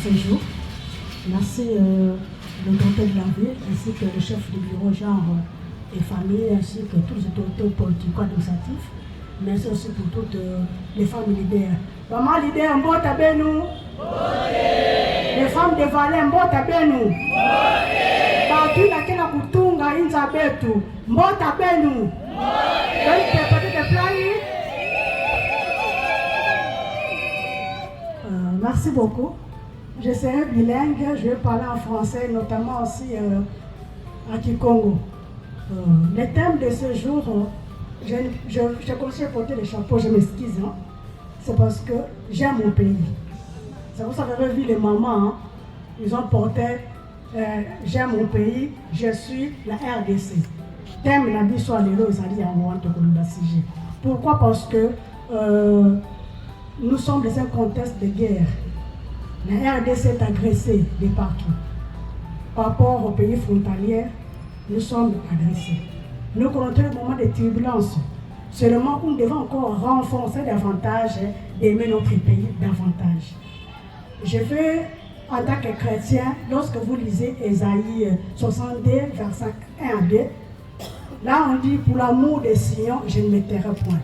ce jour. Merci le docteur de la ville, ainsi que le chef du bureau genre et famille, ainsi que tous les autorités politico-administratifs. Merci aussi pour toutes les femmes leaders. Maman leader, mbota benu. Les femmes de Valais, mbota benu. Batu na kena kutunga inza betu, mbota benu. Merci beaucoup. Je serai bilingue, je vais parler en français, notamment aussi à Kikongo. Le thème de ce jour, je commence à porter les chapeaux, je m'excuse. Hein. C'est parce que j'aime mon pays. C'est pour ça que vous avez vu les mamans, hein, ils ont porté j'aime mon pays, je suis la RDC. Thème la vie soit les lois, ils ont dit pourquoi? Parce que nous sommes dans un contexte de guerre. La RDC est agressée de partout. Par rapport aux pays frontaliers, nous sommes agressés. Nous connaissons le moment de turbulence. Seulement, nous devons encore renforcer davantage, d'aimer notre pays davantage. Je veux, en tant que chrétien, lorsque vous lisez Ésaïe 62, verset 1 à 2, là on dit, pour l'amour de Sion, je ne me tairai point.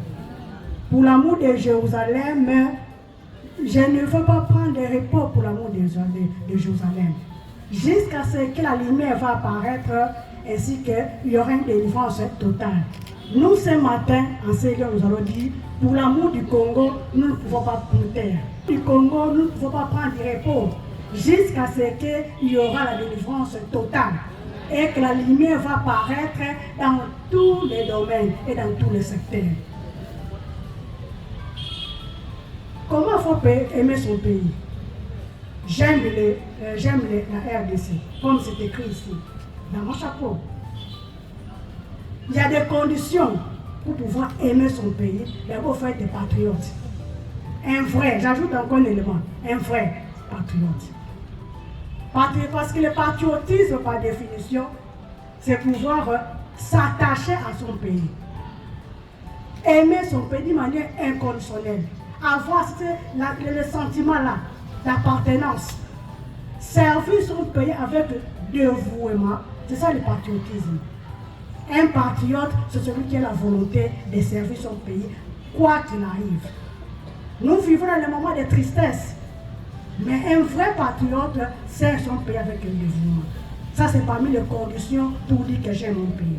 Pour l'amour de Jérusalem, je ne veux pas prendre de repos pour l'amour de Jérusalem. Jusqu'à ce que la lumière va apparaître, ainsi qu'il y aura une délivrance totale. Nous, ce matin, en Seigneur, nous allons dire, pour l'amour du Congo, nous ne pouvons pas nous taire. Du Congo, nous ne pouvons pas prendre du repos. Jusqu'à ce qu'il y aura la délivrance totale. Et que la lumière va apparaître dans tous les domaines et dans tous les secteurs. Comment il faut aimer son pays? J'aime la RDC, comme c'est écrit ici, dans mon chapeau. Il y a des conditions pour pouvoir aimer son pays. D'abord, il faut être des patriotes. Un vrai, j'ajoute encore un élément, un vrai patriote. Parce que le patriotisme, par définition, c'est pouvoir s'attacher à son pays. Aimer son pays de manière inconditionnelle. Avoir le sentiment-là d'appartenance. Servir son pays avec dévouement. C'est ça le patriotisme. Un patriote, c'est celui qui a la volonté de servir son pays, quoi qu'il arrive. Nous vivons dans les moments de tristesse. Mais un vrai patriote sert son pays avec un dévouement. Ça, c'est parmi les conditions pour dire que j'aime mon pays.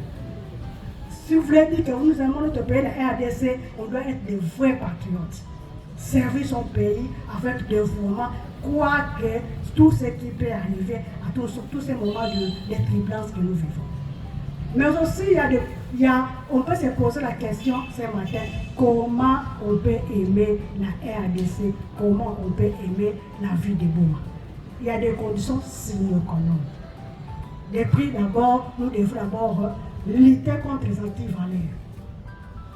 Si vous voulez dire que nous aimons notre pays, la RDC, on doit être des vrais patriotes. Servir son pays avec dévouement, quoi que tout ce qui peut arriver à tous ces moments de turbulence que nous vivons. Mais aussi, on peut se poser la question ce matin, comment on peut aimer la RDC, comment on peut aimer la vie de Boma. Il y a des conditions sine qua non. Depuis d'abord, nous devons d'abord lutter contre les antivaleurs.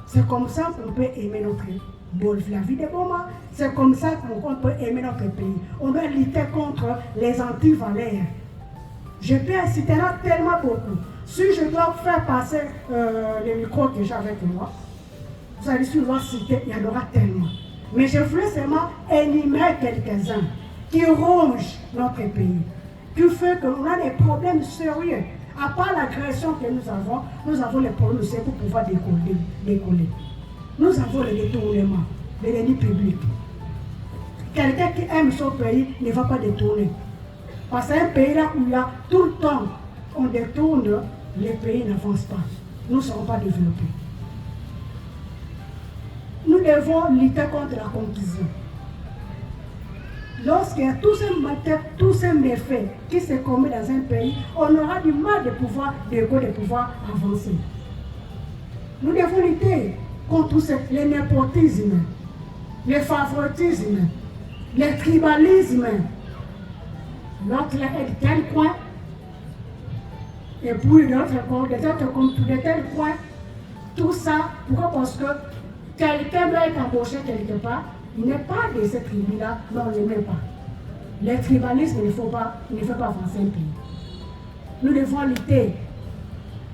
C'est comme ça qu'on peut aimer la vie de Boma. C'est comme ça qu'on peut aimer notre pays. On doit lutter contre les antivaleurs. Je peux citer là tellement beaucoup. Si je dois faire passer les micros que j'ai avec moi, vous allez sur le citer, il y en aura tellement. Mais je voulais seulement énumérer quelques-uns qui rongent notre pays, qui fait qu'on a des problèmes sérieux. À part l'agression que nous avons les problèmes sérieux pour pouvoir décoller. Nous avons le détournement de l'ennemi public. Quelqu'un qui aime son pays ne va pas détourner. Parce qu'un pays là où il y a tout le temps, on détourne, les pays n'avancent pas. Nous ne serons pas développés. Nous devons lutter contre la conclusion. Lorsqu'il y a tous ces méfaits qui se commettent dans un pays, on aura du mal de pouvoir avancer. Nous devons lutter contre le népotisme, le favoritisme, le tribalisme. L'autre est de tel coin, et puis l'autre de tel coin. Tout ça, pourquoi? Parce que quelqu'un doit être embauché quelque part, il n'est pas de cette tribu-là, non, on ne l'aime pas. Le tribalisme, il ne faut pas avancer un pays. Nous devons lutter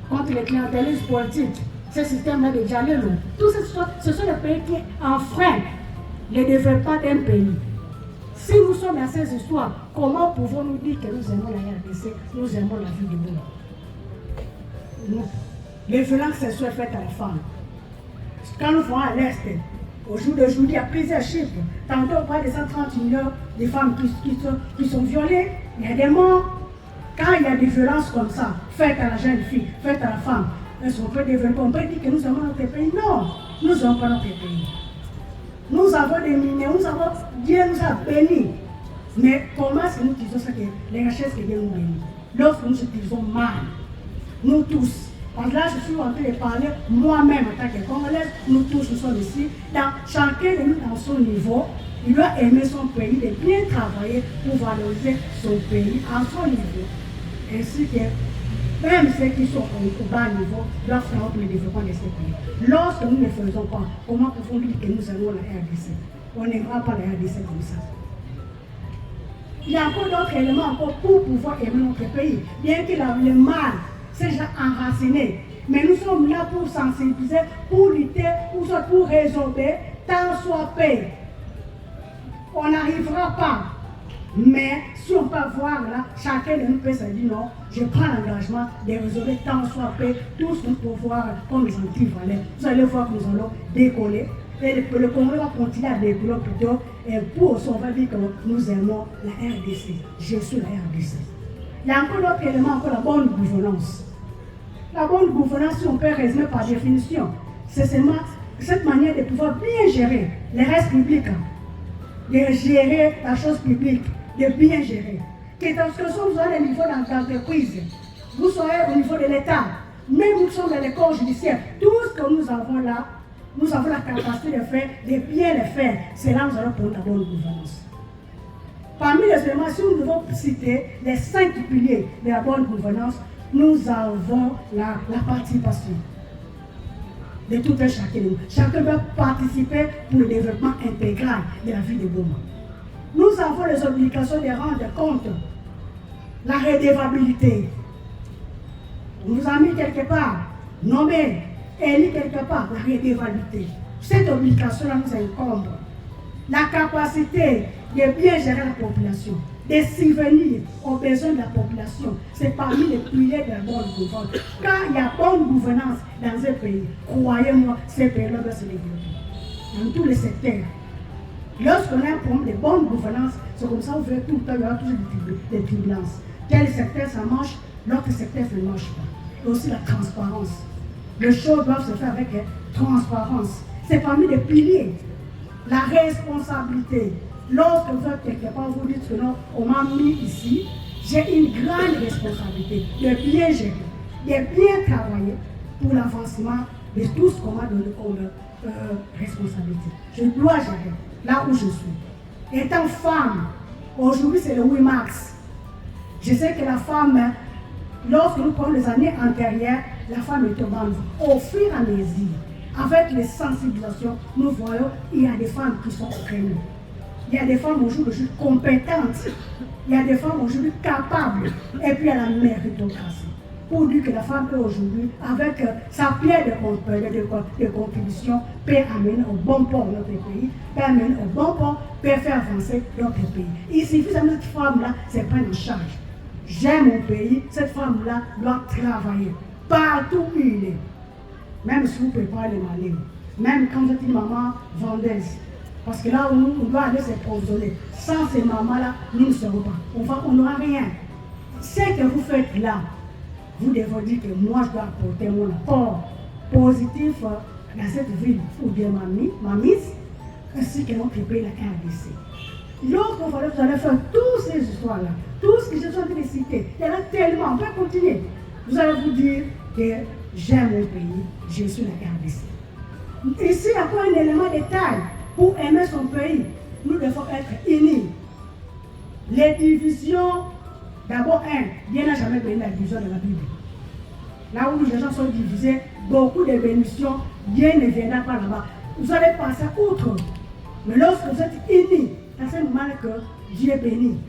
contre le clientélisme politique, ce système-là de Jalelo. Tout ce sont les pays qui enfreignent le développement d'un pays. Si nous sommes dans ces histoires, comment pouvons-nous dire que nous aimons la RDC, nous aimons la vie de Boma? Non. Les violences sexuelles faites à la femme. Quand nous voyons à l'Est, au jour d'aujourd'hui, il y a plusieurs chiffres. Tantôt, on parle de 130 millions de femmes qui sont violées. Il y a des morts. Quand il y a des violences comme ça, faites à la jeune fille, faites à la femme, est-ce qu'on peut développer? On peut dire que nous avons notre pays? Non, nous n'avons pas notre pays. Nous avons des minéraux, Dieu nous a bénis. Mais comment est-ce que nous utilisons ça, les richesses que Dieu nous bénit? Lorsque nous utilisons mal, nous tous. Parce que là, je suis en train de parler moi-même en tant que Congolaise, nous tous, nous sommes ici. Dans chacun de nous, dans son niveau, il doit aimer son pays, de bien travailler pour valoriser son pays à son niveau. Ainsi que même ceux qui sont au bas niveau doivent faire pour le développement de ce pays. Lorsque nous ne faisons pas, comment pouvons-nous dire que nous avons la RDC? On n'aimera pas la RDC comme ça. Il y a encore d'autres éléments encore pour pouvoir aimer notre pays. Bien qu'il a le mal, c'est déjà enraciné. Mais nous sommes là pour sensibiliser, pour lutter, pour résorber, tant soit paix. On n'arrivera pas. Mais si on peut voir là, chacun de nous peut se dire non, je prends l'engagement de résorber tant soit paix, tout ce qu'on peut voir comme les anti-valets. Vous allez voir que nous allons décoller. Et le Congo va continuer à décoller plutôt. Et pour ça, on va dire que nous aimons la RDC. Je suis la RDC. Il y a encore d'autres éléments, encore la bonne gouvernance. La bonne gouvernance, si on peut résumer par définition, c'est seulement cette manière de pouvoir bien gérer les restes publics, de gérer la chose publique, de bien gérer. Que dans ce que vous soyez au niveau de l'entreprise, vous soyez au niveau de l'État, même nous sommes dans les corps judiciaires, tout ce que nous avons là, nous avons la capacité de faire, de bien le faire. C'est là que nous allons prendre la bonne gouvernance. Parmi les éléments, si nous devons citer les 5 piliers de la bonne gouvernance, nous avons la participation de tout un chacun. Chacun doit participer pour le développement intégral de la vie de Boma. Nous avons les obligations de rendre compte, la redevabilité. On nous a mis quelque part, nommé, élu quelque part, la redevabilité. Cette obligation-là nous incombe. La capacité de bien gérer la population, de subvenir aux besoins de la population, c'est parmi les piliers de la bonne gouvernance. Quand il y a bonne gouvernance dans un pays, croyez-moi, ces pays-là doivent se développer dans tous les secteurs. Lorsqu'on a un problème de bonne gouvernance, c'est comme ça, vous verrez tout le temps, il y aura toujours des turbulences. Tel secteur ça marche, l'autre secteur ça ne marche pas. Et aussi la transparence. Les choses doivent se faire avec transparence. C'est parmi les piliers. La responsabilité. Lorsque vous êtes quelque part, vous dites que non, on m'a mis ici, j'ai une grande responsabilité de bien gérer, de bien travailler pour l'avancement de tout ce qu'on m'a donné comme responsabilité. Je dois gérer là où je suis. Étant femme, aujourd'hui c'est le 8 mars. Je sais que la femme, lorsque nous prenons les années antérieures, la femme est au bande. Au fur et à mesure, avec les sensibilisations, nous voyons qu'il y a des femmes qui sont créées. Il y a des femmes aujourd'hui compétentes. Il y a des femmes aujourd'hui capables. Et puis il y a la méritocratie. Pour dire que la femme peut aujourd'hui, avec sa pierre de contribution, peut amener au bon port notre pays, peut amener au bon port, peut faire avancer notre pays. Il suffit que cette femme-là se prenne en charge. J'aime mon pays, cette femme-là doit travailler partout où il est. Même si vous préparez les malins, même quand vous êtes une maman vendeuse. Parce que là où on doit aller se provisionner. Sans ces mamans-là, nous ne serons pas. On n'aura rien. Ce que vous faites là, vous devez dire que moi, je dois apporter mon apport positif dans cette ville ou bien ma mise, ainsi que notre pays, la RDC. Lorsque vous allez faire toutes ces histoires-là, tout ce que je suis en train de citer, il y en a tellement, on peut continuer. Vous allez vous dire que j'aime mon pays, je suis la RDC. Ici, il y a encore un élément de taille. Pour aimer son pays, nous devons être unis. Les divisions, d'abord, Dieu n'a jamais béni la division de la Bible. Là où les gens sont divisés, beaucoup de bénédictions, Dieu ne viendra pas là-bas. Vous allez passer outre. Mais lorsque vous êtes unis, c'est ce moment que Dieu bénit.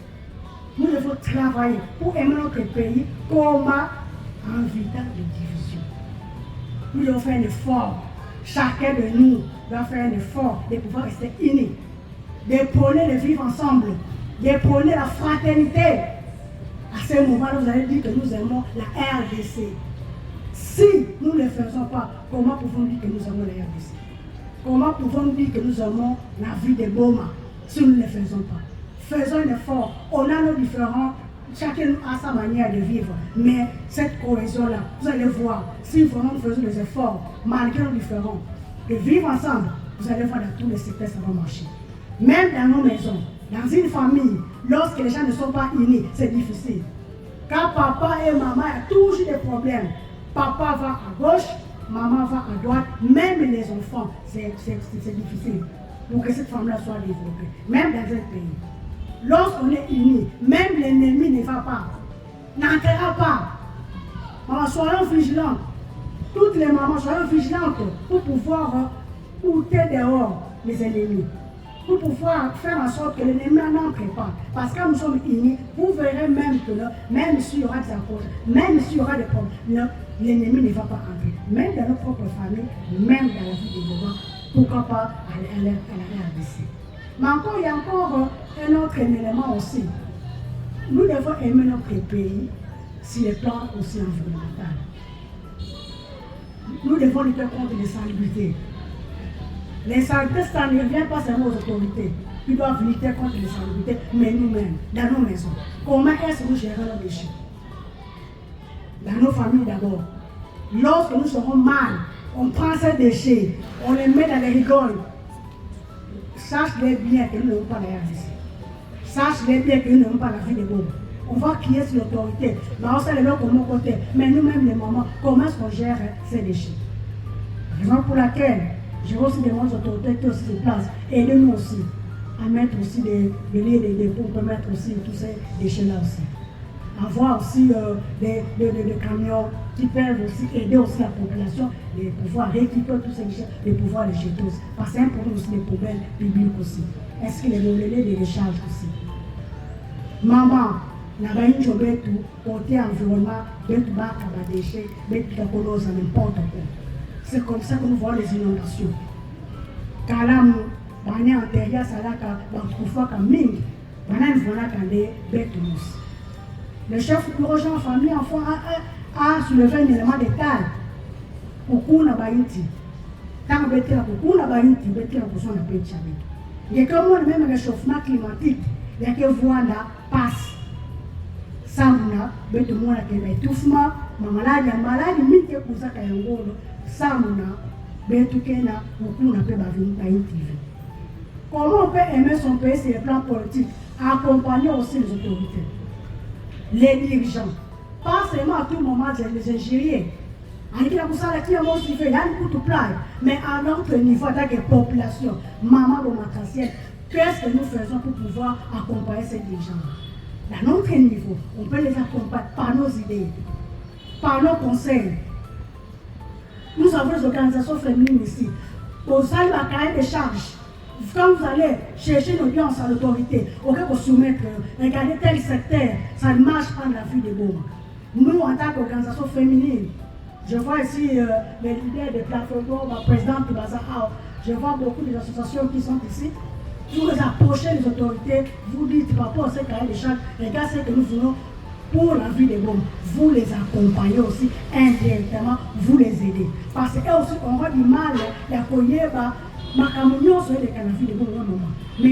Nous devons travailler pour aimer notre pays comme en évitant les divisions. Nous devons faire un effort. Chacun de nous doit faire un effort de pouvoir rester unis. de prôner le vivre ensemble, de prôner la fraternité. À ce moment-là, vous allez dire que nous aimons la RDC. Si nous ne le faisons pas, comment pouvons-nous dire que nous aimons la RDC? Comment pouvons-nous dire que nous aimons la vie de Boma si nous ne le faisons pas? Faisons un effort. On a nos différents, chacun a sa manière de vivre. Mais cette cohésion-là, vous allez voir, si vraiment nous faisons des efforts, malgré nos différents, de vivre ensemble, vous allez voir dans tous les secteurs, ça va marcher. Même dans nos maisons, dans une famille, lorsque les gens ne sont pas unis, c'est difficile. Quand papa et maman ont toujours des problèmes, papa va à gauche, maman va à droite, même les enfants, c'est difficile pour que cette femme-là soit développée, même dans un pays. Lorsqu'on est unis, même l'ennemi ne va pas, n'entrera pas. Alors soyons vigilants, toutes les mamans, soyons vigilantes pour pouvoir ôter dehors les ennemis, pour pouvoir faire en sorte que l'ennemi n'entre pas. Parce que quand nous sommes unis, vous verrez même que là, même s'il y aura des approches, même s'il y aura des problèmes, l'ennemi ne va pas entrer. Même dans nos propres familles, même dans la vie des gens, pourquoi pas à la RDC. Mais encore, il y a encore un autre élément aussi. Nous devons aimer notre pays sur le plan aussi environnemental. Nous devons lutter contre les salubrités. Les salubrités, ça ne vient pas seulement aux autorités. Ils doivent lutter contre les salubrités, mais nous-mêmes, dans nos maisons. Comment est-ce que nous gérons nos déchets? Dans nos familles d'abord. Lorsque nous serons mal, on prend ces déchets, on les met dans les rigoles. Sache-les bien que nous n'avons pas la RDC. Sache-les bien que nous n'avons pas la vie de bombes. On va crier sur l'autorité. Mais on sait les mettre de mon côté. Mais nous-mêmes, les mamans, comment est-ce qu'on gère ces déchets? Raison pour laquelle je vais aussi demander aux autorités qui aussi se place. Aidez-nous aussi à mettre aussi des dépôts pour mettre aussi tous ces déchets-là aussi. Avoir aussi des camions qui peuvent aussi aider aussi la population de pouvoir récupérer tous ces déchets, de pouvoir les jeter aussi. Parce que c'est un problème aussi des poubelles publiques aussi. Est-ce que les relais de recharge aussi? Maman, la bain de tout, côté environnement, de tout bas, des déchets, de tout à colosse, n'importe quoi. C'est comme ça que nous voyons les inondations. Car là, nous, on est en terre, ça là, quand on trouve qu'à mine, on a une voilà quand des bêtes aussi. Le chef de projet en famille enfant a soulevé un élément de taille pour qu'on a baïti. Tant que bêtez la pour qu'on a baïti, bêtez la pour son appel de chabé. Il y a comme le même réchauffement climatique, il y a que voilà passe. Ça, on a bêté moi qui est étouffement, ma maladie, mille que pour ça qu'il y a un gros, ça, on a bêté qu'il y a pour qu'on a pu baïti. Comment on peut aimer son pays sur le plan politique, accompagner aussi les autorités? Les dirigeants, pas seulement à tout moment les ingénieurs. Il y a beaucoup de plats, mais à notre niveau, avec la population, maman de matracienne, qu'est-ce que nous faisons pour pouvoir accompagner ces dirigeants? À notre niveau, on peut les accompagner par nos idées, par nos conseils. Nous avons des organisations féminines ici. Au sein de la cahier des charges, quand vous allez chercher une audience à l'autorité, on peut vous soumettre, regardez tel secteur, ça ne marche pas dans la vie des bombes. Nous, en tant qu'organisation féminine, je vois ici les leaders des plateformes, la présidente de Bazar, je vois beaucoup d'associations qui sont ici. Vous les approchez les autorités, vous dites par rapport à ces cahiers de charges, regardez ce que nous faisons pour la vie des bombes. Vous les accompagnez aussi indirectement, vous les aidez. Parce qu'eux aussi, on voit du mal, la collière, mais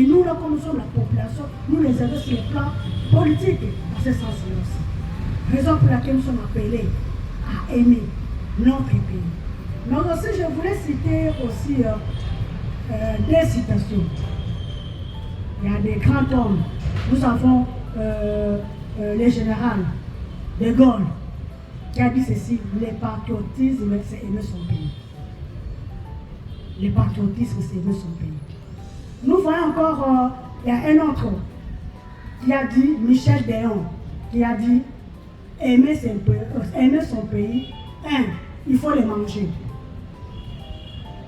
nous, là, comme nous sommes la population, nous les aidons sur le plan politique, dans ce sens-là aussi. Raison pour laquelle nous sommes appelés à aimer notre pays. Mais aussi, je voulais citer aussi des citations. Il y a des grands hommes. Nous avons le général de Gaulle qui a dit ceci: le patriotisme, c'est aimer son pays. Le patriotisme, c'est aimer son pays. Nous voyons encore, il y a un autre qui a dit, Michel Déon, qui a dit, aimer son pays, il faut les manger.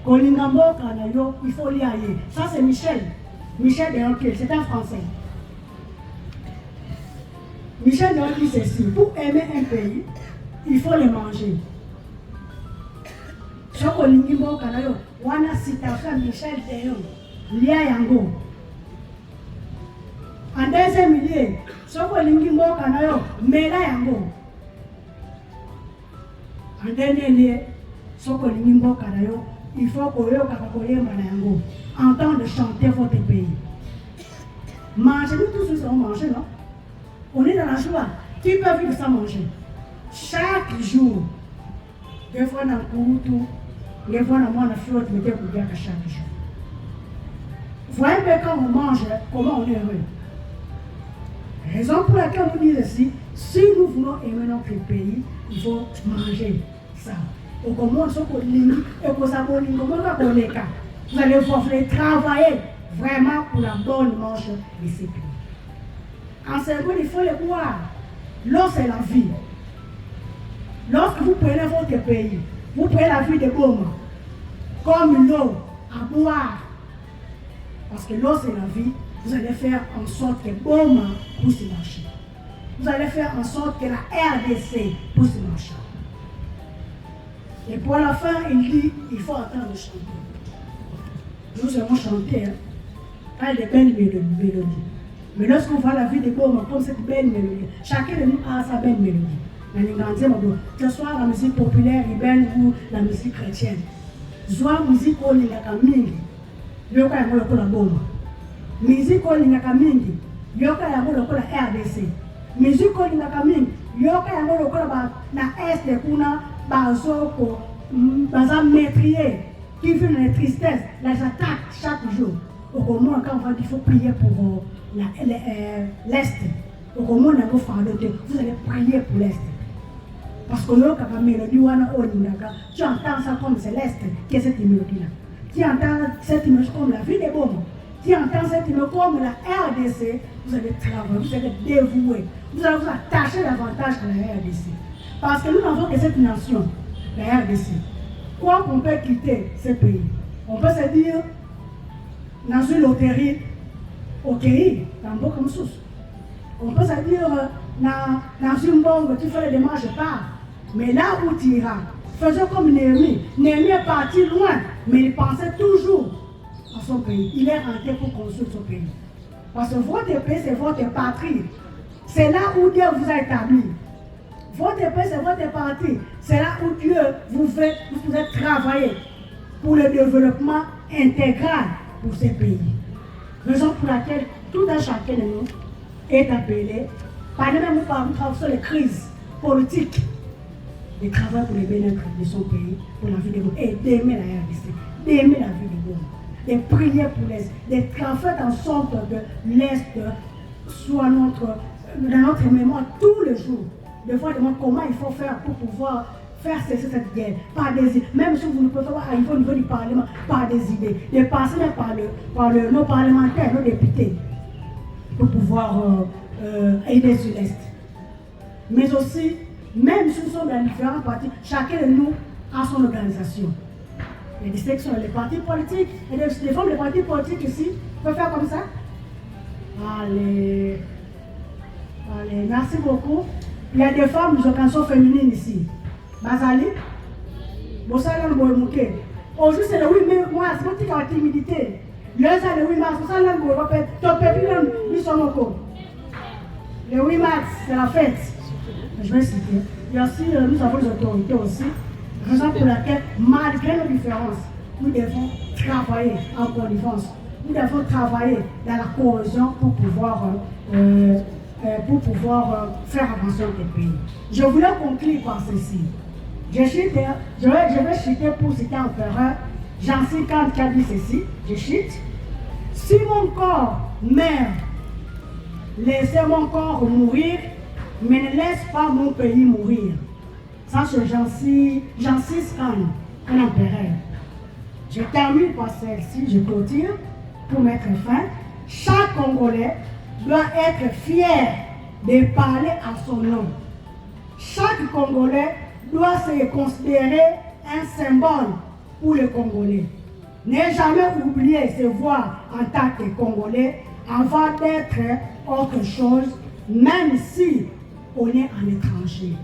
Kolingambo, Kanayo, il faut l'y aller. Ça, c'est Michel Déon, c'est un Français. Michel Déon dit ceci: pour aimer un pays, il faut les manger. Soko Lingimbo Kanayo, wana citation Michel Déon, Lia Yango. En deuxième lieu, ce que l'ingimbo kanayo, mais là yango. En dernier lieu, ce que l'ingimbo kanayo, il faut que yo kakakoye manayango, en temps de chanter votre pays. Manger, nous tous nous allons manger, non? On est dans la joie. Qui peut vivre sans manger? Chaque jour, des fois dans le couteau, des fois dans la flotte, mais des fois chaque jour. Voyez bien quand on mange, comment on est heureux. Raison pour laquelle on dit ceci, si nous voulons aimer notre pays, il faut manger ça. Au comment vous allez voir travailler vraiment pour la bonne manche de ces pays. En second, il faut le boire. L'eau, c'est la vie. Lorsque vous prenez votre pays, vous prenez la vie de Boma comme l'eau à boire. Parce que l'eau, c'est la vie. Vous allez faire en sorte que Boma puisse marcher. Vous allez faire en sorte que la RDC puisse marcher. Et pour la fin, il dit, il faut attendre de chanter. Nous allons chanter, hein, des belles mélodies. Mais lorsqu'on voit la vie de Boma comme cette belle mélodie, chacun de nous a sa belle mélodie. Que ce soit la musique populaire, urbaine ou la musique chrétienne. Soit la musique qu'on y a mingi, yoka yango lokola Boma. Musique qu'on y a mingi, yoka yango lokola RDC. Musique qu'on y a mingi, yoka yango lokola na est de kuna bazoko, baza métrier, qui vit les tristesses, les attaques chaque jour. Au moment quand on va dire qu'il faut prier pour l'Est. Au moment où vous allez prier pour l'Est. Parce que tu entends ça comme c'est l'Est qui est cette mélodie-là. Tu entends cette mélodie comme la vie des bons. Tu entends cette mélodie comme la RDC. Vous allez travailler, vous allez dévouer. Vous allez vous attacher davantage à la RDC. Parce que nous n'avons que cette nation, la RDC. Quoi qu'on peut quitter ce pays, on peut se dire dans une loterie au pays, dans beaucoup de choses. On peut se dire dans une bombe, tu fais les démarches, je pars. Mais là où tu iras, faisons comme Néhémie. Néhémie est parti loin, mais il pensait toujours à son pays. Il est rentré pour construire son pays. Parce que votre pays, c'est votre patrie. C'est là où Dieu vous a établi. Votre pays, c'est votre patrie. C'est là où Dieu vous fait travailler pour le développement intégral pour ces pays. Raison pour laquelle tout un chacun de nous est appelé, par exemple, nous parlons sur les crises politiques, de travailler pour le bien-être de son pays, pour la vie de l'homme, et d'aimer la RDC, d'aimer la vie de l'homme, de prier pour l'Est, de travailler en sorte que l'Est soit dans notre mémoire tous les jours. De voir comment il faut faire pour pouvoir faire cesser cette guerre, par des idées, même si vous ne pouvez pas arriver au niveau du Parlement, par des idées, de passer par nos parlementaires, nos députés, pour pouvoir aider sur l'Est. Mais aussi, même si nous sommes dans différents partis, chacun de nous a son organisation. Il y a des sections, les partis politiques, et les femmes des partis politiques ici peuvent faire comme ça. Allez, merci beaucoup. Il y a des femmes des organisations féminines ici. Bazali, Bossala Mouké. Aujourd'hui, c'est le 8 mars, c'est pas la timidité. Le 8 mars, c'est ça le 8 mars, c'est la fête. Je vais citer. Et aussi, nous avons les autorités aussi. Raison pour laquelle, malgré nos différences, nous devons travailler en connivence. Nous devons travailler dans la cohésion pour pouvoir faire avancer notre pays. Je voulais conclure par ceci. Je vais citer pour citer l'empereur Jean-C. Kant qui a dit ceci. Je cite. Si mon corps meurt, laissez mon corps mourir, mais ne laisse pas mon pays mourir. Ça, c'est Jean-C. Kant, un empereur. Je termine par celle-ci, je clôture pour mettre fin. Chaque Congolais doit être fier de parler à son nom. Chaque Congolais doit se considérer un symbole pour le Congolais. Ne jamais oublier se voir en tant que Congolais avant d'être autre chose, même si on est un étranger.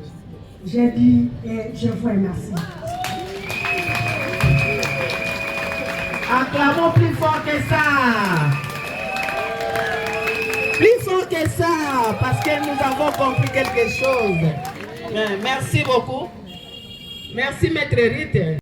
J'ai dit et je vous remercie. Acclamons plus fort que ça. Plus fort. que ça, parce que nous avons compris quelque chose. Merci beaucoup. Merci, Maître Ritter.